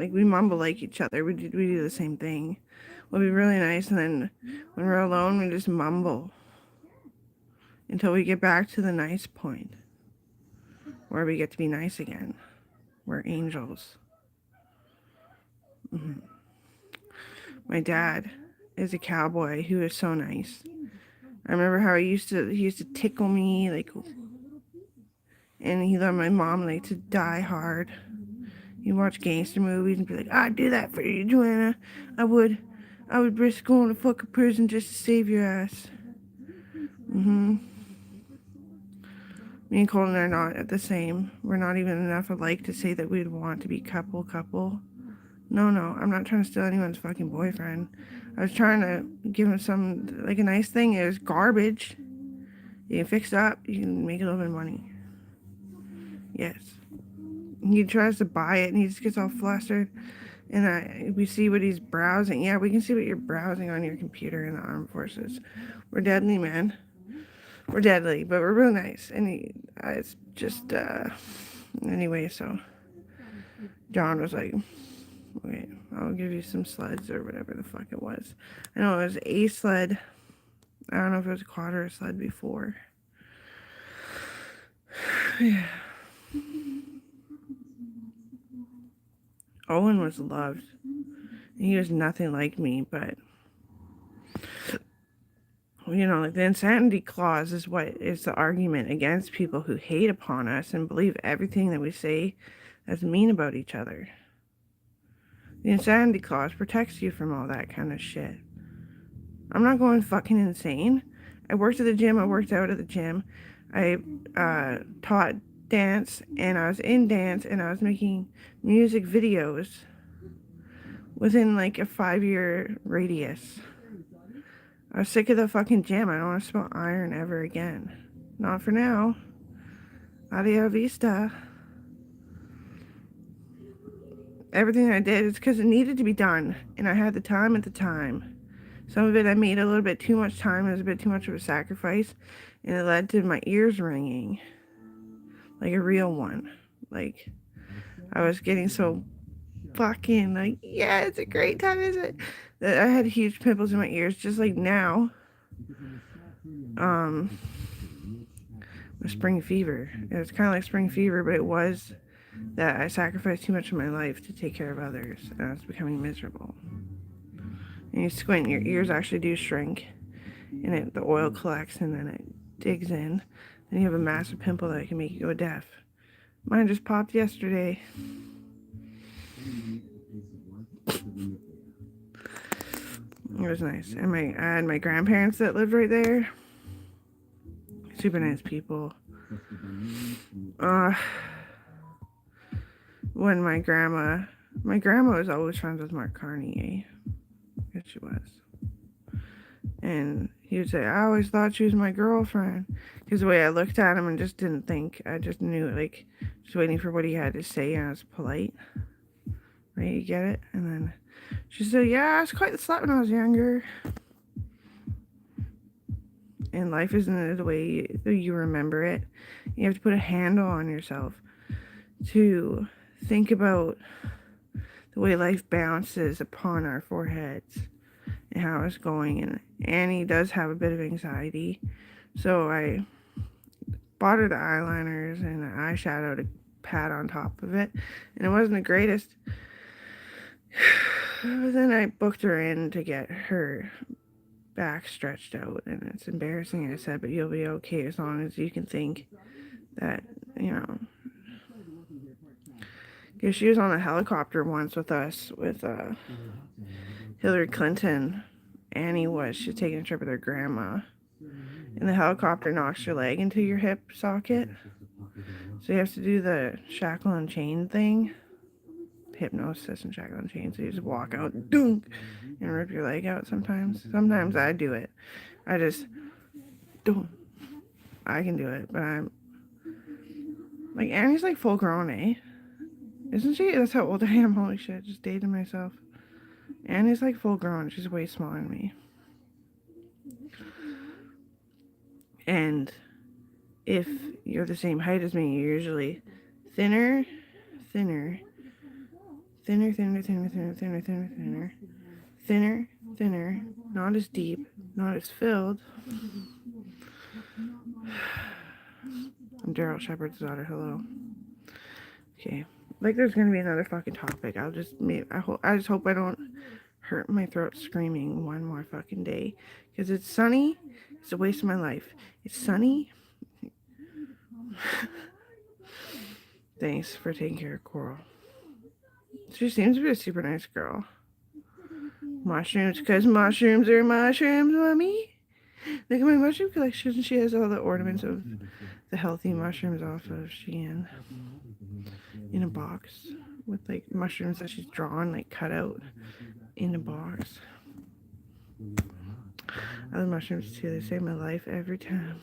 Like, we mumble like each other. We do the same thing. We'll be really nice, and then when we're alone, we just mumble until we get back to the nice point where we get to be nice again. We're angels. Hmm. My dad is a cowboy who is so nice. I remember how he used to tickle me, like, and he let my mom like to die hard. He'd watch gangster movies and be like, "I'd do that for you, Joanna. I would, I would risk going to fucking prison just to save your ass." Mhm. Me and Colton are not the same. We're not even enough alike to say that we'd want to be couple. No, no, I'm not trying to steal anyone's fucking boyfriend. I was trying to give him some, like, a nice thing. It was garbage. You can fix it up. You can make a little bit of money. Yes. He tries to buy it and he just gets all flustered. And we see what he's browsing. Yeah, we can see what you're browsing on your computer in the armed forces. We're deadly, man. We're deadly, but we're real nice. And it's just, anyway, so John was like, "Wait, I'll give you some sleds," or whatever the fuck it was. I know it was a sled. I don't know if it was a quad or a sled before. Yeah. Owen was loved. He was nothing like me, but like, the insanity clause is what is the argument against people who hate upon us and believe everything that we say that's mean about each other. The insanity clause protects you from all that kind of shit. I'm not going fucking insane. I worked at the gym. I worked out at the gym. I taught dance, and I was in dance, and I was making music videos within like a 5-year radius. I was sick of the fucking gym. I don't want to smell iron ever again. Not for now. Adio vista. Everything I did is because it needed to be done, and I had the time at the time. Some of it I made a little bit too much time. It was a bit too much of a sacrifice, and it led to my ears ringing like a real one. Like, I was getting so fucking like, yeah, it's a great time, is it? That I had huge pimples in my ears, just like now. Um, with spring fever. It was kind of like spring fever, but it was that I sacrificed too much of my life to take care of others, and I was becoming miserable. And you squint, your ears actually do shrink, and the oil collects, and then it digs in. Then you have a massive pimple that can make you go deaf. Mine just popped yesterday. It was nice. And I had my grandparents that lived right there. Super nice people. Uh, when my grandma was always friends with Mark Carney, yes she was. And he would say, "I always thought she was my girlfriend." Because the way I looked at him and just didn't think, I just knew, like, just waiting for what he had to say, and I was polite. Right, you get it? And then she said, "Yeah, I was quite the slut when I was younger." And life isn't the way you remember it. You have to put a handle on yourself to think about the way life bounces upon our foreheads and how it's going. And Annie does have a bit of anxiety, so I bought her the eyeliners and an eyeshadow to pat on top of it, and it wasn't the greatest. But then I booked her in to get her back stretched out, and it's embarrassing, I said, but you'll be okay as long as you can think that, you know, because she was on a helicopter once with us, with Hillary Clinton. Annie was. She's taking a trip with her grandma, and the helicopter knocks your leg into your hip socket, so you have to do the shackle and chain thing, hypnosis and shackle and chain. So you just walk out, dunk, and rip your leg out. Sometimes I do it. I just don't. I can do it, but I'm like, Annie's like full grown, eh? Isn't she? That's how old I am. Holy shit, just dated myself. Annie's like full grown. She's way smaller than me. And if you're the same height as me, you're usually thinner, Thinner, thinner, thinner, thinner, thinner, thinner, thinner. Thinner, thinner. Not as deep. Not as filled. I'm Daryl Shepard's daughter. Hello. Okay. Like there's gonna be another fucking topic. I just hope I don't hurt my throat screaming one more fucking day. Because it's sunny. It's a waste of my life. It's sunny. Thanks for taking care of Coral. She seems to be a super nice girl. Mushrooms, because mushrooms are mushrooms, mommy. Look at my mushroom collection. She has all the ornaments of the healthy mushrooms off of Shein in a box with like mushrooms that she's drawn, like cut out in a box. I love mushrooms too. They save my life every time.